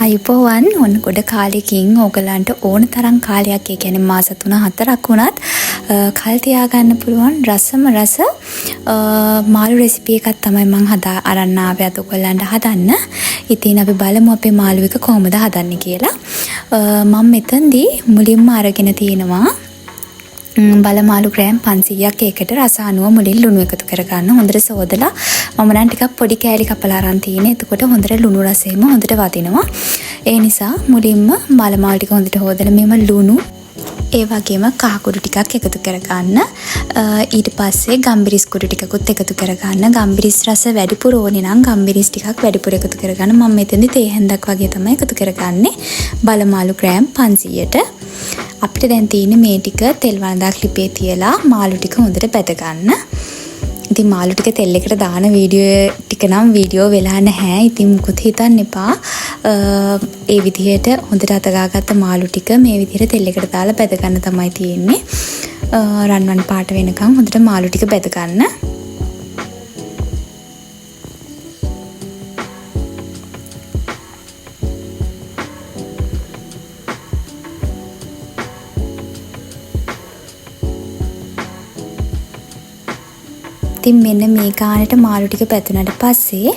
අයිබෝවන් ඔන්න ගොඩ කාලෙකින් ඕගලන්ට ඕන තරම් කාලයක් ඒ කියන්නේ මාස 3-4ක් වුණත් කල් තියාගන්න පුළුවන් රසම රස මාළු රෙසිපි එකක් තමයි මම අරන් ආවේ අද ඔයගලන්ට හදන්න. ඉතින් අපි බලමු අපේ මාළු එක කොහොමද හදන්නේ කියලා. මම මෙතනදී මුලින්ම අරගෙන තියෙනවා බලමාළු ග්‍රෑම් 500ක් ඒකට රස අනුව මුලින් ලුණු එකතු කරගන්න. හොඳට සෝදලා මම නම් ටිකක් පොඩි කෑලි කපලා අරන් තියෙන්නේ. එතකොට හොඳට ලුණු රසෙම හොඳට වදිනවා. ඒ නිසා මුලින්ම බලමාළු ටික හොඳට හොදලා මෙම ලුණු ඒ වගේම කහ කුඩු ටිකක් එකතු කරගන්න. ඊට පස්සේ ගම්බිරිස් කුඩු ටිකකුත් එකතු කරගන්න. ගම්බිරිස් රස වැඩිපුර ඕනේ නම් ගම්බිරිස් ටිකක් වැඩිපුර එකතු කරගන්න. මම මෙතනදී තේ හැන්දක් වගේ තමයි එකතු කරගන්නේ. බලමාළු ග්‍රෑම් 500ට අපිට දැන් තියෙන්නේ මේ ටික තෙල් වළඳක් ලිපේ තියලා මාළු ටික හොඳට බැද ගන්න. ඉතින් මාළු ටික තෙල් එකට දාන වීඩියෝ වෙලා නැහැ. ඉතින් මුකුත් හිතන්න එපා. ඒ විදිහට හොඳට අතගාගත්ත මාළු ටික මේ විදිහට තෙල් එකට දාලා බැද ගන්න තමයි තියෙන්නේ. රන්වන් පාට වෙනකන් හොඳට මාළු ටික බැද ගන්න. ඉතින් මෙන්න මේ ගානට මාළු ටික පැතුනට පස්සේ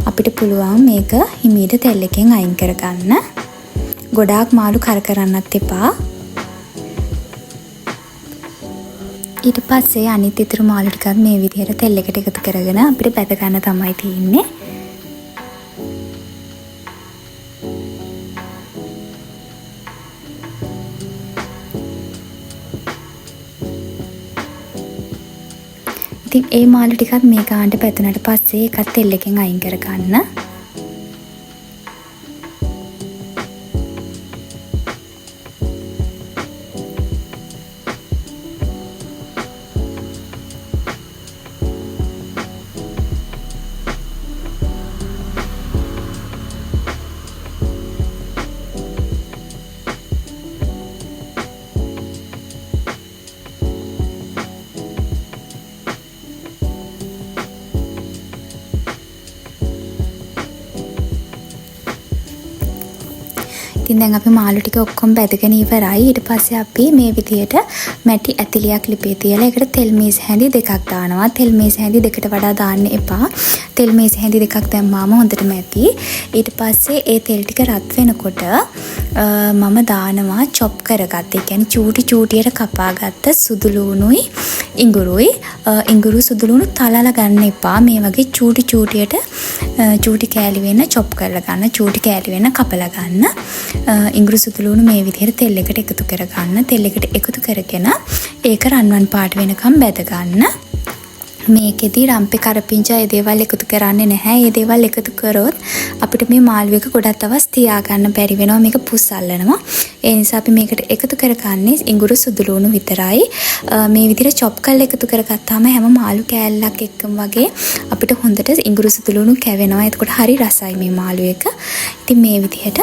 අපිට පුළුවන් මේක හිමීට තෙල් එකෙන් අයින් කරගන්න. ගොඩාක් මාළු කරන්නත් එපා. ඊට පස්සේ අනිත් ඉතුරු මාළු ටිකත් මේ විදිහට තෙල් එකට එකතු කරගෙන අපිට බැද ගන්න තමයි තියෙන්නේ. ඉතින් ඒ මාළු ටිකත් මේ ගානට පැතුනට පස්සේ ඒකත් තෙල් එකෙන් අයින් කරගන්න. ඉතින් දැන් අපි මාළු ටික ඔක්කොම බැදගෙන ඉවරයි. ඊට පස්සේ අපි මේ විදියට මැටි ඇතිලියක් ලිපේ තියලා ඒකට තෙල් මේස හැඳි දෙකක් දානවා. තෙල් මේස හැඳි දෙකට වඩා දාන්න එපා. තෙල් මේස හැඳි දෙකක් දැම්මාම හොඳටම ඇති. ඊට පස්සේ ඒ තෙල් ටික රත් වෙනකොට මම දානවා චොප් කරගත්ත. ඒ කියන්නේ චූටියට කපාගත්ත සුදුලුණුයි ඉඟුරුයි. ඉඟුරු සුදුලුණු තලලා ගන්න එපා. මේ වගේ චූටියට චූටි කෑලි වෙන චොප් කරලා ගන්න. චූටි කෑලි වෙන කපලා ගන්න. ඉඟුරු සුදුලුණු මේ විදිහට තෙල් එකට එකතු කරගන්න. තෙල් එකට එකතු කරගෙන ඒක රන්වන් පාට වෙනකම් බැද ගන්න. මේකෙදි රම්පේ කරපිංචා ඒ දේවල් එකතු කරන්නේ නැහැ. ඒ දේවල් එකතු කරොත් අපිට මේ මාළු එක ගොඩක් දවස් තියාගන්න බැරි වෙනවා. මේක පුස් අල්ලනවා. ඒ නිසා අපි මේකට එකතු කරගන්නේ ඉඟුරු සුදුලුණු විතරයි. මේ විදිහට චොප් කරලා එකතු කරගත්තාම හැම මාළු කෑල්ලක් එක්කම වගේ අපිට හොඳට ඉඟුරු සුදුලුණු කැවෙනවා. එතකොට හරි රසයි මේ මාළු එක. ඉතින් මේ විදිහට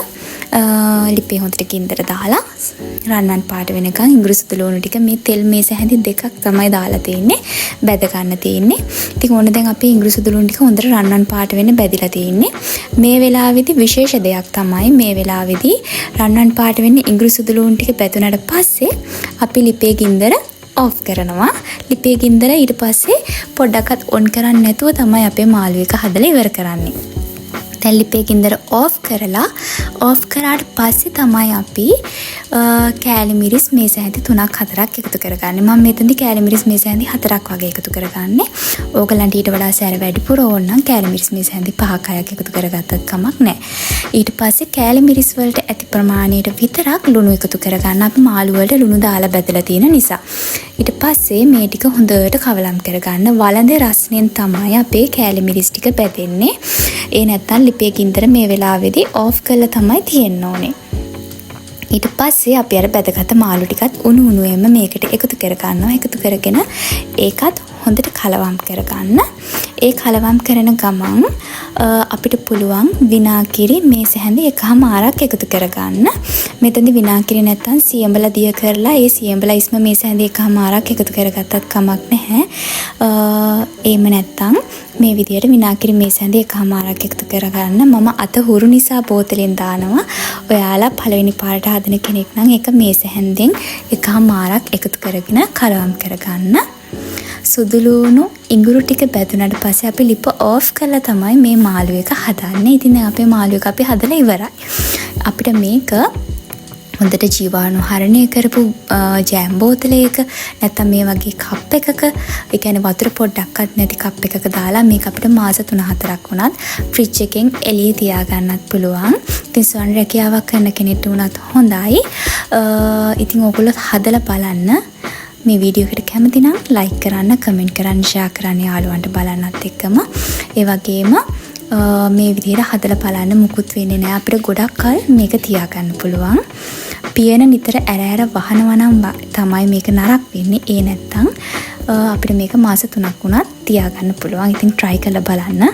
ලිපේ හොඳට ගින්දර දාලා රන්වන් පාට වෙනකන් ඉඟුරු සුදුලුණු ටික මේ තෙල් මේස හැඳි දෙකක් තමයි දාලා තියෙන්නේ. බැද ගන්න තියෙන්නේ. ඉතින් ඕන දැන් අපි ඉඟුරු සුදුලුණු ටික හොඳට රන්වන් පාට වෙන්න බැදිලා තියෙන්නේ. මේ වෙලාවේදී විශේෂ දෙයක් තමයි මේ වෙලාවේදී රන්වන් පාට වෙන්නේ ඉඟුරු සුදුලුණු ටික බැදුනට පස්සේ අපි ලිපේ ගින්දර ඔෆ් කරනවා. ලිපේ ගින්දර ඊට පස්සේ පොඩ්ඩක්වත් ඔන් කරන්නේ නැතුව තමයි අපේ මාළු එක හදලා ඉවර කරන්නේ. දැන් ලිපේ ගින්දර ඔෆ් කරාට පස්සේ තමයි අපි කෑලි මිරිස් මේස හැඳි 3-4ක් එකතු කරගන්නේ. මම මෙතනදී කෑලි මිරිස් මේස හැඳි 4ක් වගේ එකතු කරගන්නේ. ඕගලන්ට ඊට වඩා සැර වැඩිපුර ඕන නම් කෑලි මිරිස් මේස හැඳි 5-6ක් එකතු කරගත්තත් කමක් නැහැ. ඊට පස්සේ කෑලි මිරිස් වලට ඇති ප්‍රමාණයට විතරක් ලුණු එකතු කරගන්න. අපි මාළු වලට ලුණු දාලා බැදලා තියෙන නිසා. ඊට පස්සේ මේ ටික හොඳට කවලම් කරගන්න. වළඳේ රස්නෙන් තමයි අපේ කෑලි මිරිස් ටික බැදෙන්නේ. ඒ නැත්තම් ලිපේ ගින්දර මේ වෙලාවේදී ඔෆ් කරලා තමයි තියෙන්න ඕනේ. ඊට පස්සේ අපි අර බැදගත්ත මාළු ටිකත් උණු උණුවෙන්ම මේකට එකතු කර ගන්නවා. එකතු කරගෙන ඒකත් හොඳට කලවම් කරගන්න. ඒ කලවම් කරන ගමන් අපිට පුළුවන් විනාගිරි මේස හැඳි එකහමාරක් එකතු කරගන්න. මෙතනදි විනාගිරි නැත්තම් සියඹලා දිය කරලා ඒ සියඹලා ඉස්ම මේස හැඳි එකහමාරක් එකතු කරගත්තත් කමක් නැහැ. එහෙම නැත්තම් මේ විදියට විනාගිරි මේස හැඳි එකහමාරක් එකතු කරගන්න. මම අත හුරු නිසා බෝතලෙන් දානවා. ඔයාලා පළවෙනි පාරට හදන කෙනෙක් නම් ඒක මේස හැන්දෙන් එකහමාරක් එකතු කරගෙන කලවම් කරගන්න. සුදු ලුණු ඉඟුරු ටික බැදුනට පස්සේ අපි ලිප ඕෆ් කරලා තමයි මේ මාළු එක හදන්නේ. ඉතින් දැන් අපේ මාළු එක අපි හදලා ඉවරයි. අපිට මේක හොඳට ජීවාණු හරණය කරපු ජෑම් බෝතලයක නැත්නම් මේ වගේ කප් එකක, ඒ කියන්නේ වතුර පොඩ්ඩක්වත් නැති කප් එකක දාලා මේක අපිට මාස 3-4ක් වුණත් ෆ්‍රිජ් එකෙන් එළියේ තියාගන්නත් පුළුවන්. ඉතින් ස්වන් රැකියාවක් කරන කෙනෙක්ට උනත් හොඳයි. ඉතින් ඔයගොල්ලෝ හදලා බලන්න. මේ වීඩියෝ එකට කැමති නම් ලයික් කරන්න, කමෙන්ට් කරන්න, ෂෙයා කරන්න යාළුවන්ට බලන්නත් එක්කම. ඒ වගේම මේ විදිහට හදලා බලන්න මුකුත් වෙන්නේ නැහැ. අපිට ගොඩක් කල් මේක තියාගන්න පුළුවන්. පියන නිතර ඇර වහනවා නම් තමයි මේක නරක් වෙන්නේ. ඒ නැත්තම් අපිට මේක මාස 3ක් වුණත් තියාගන්න පුළුවන්. ඉතින් try කරලා බලන්න.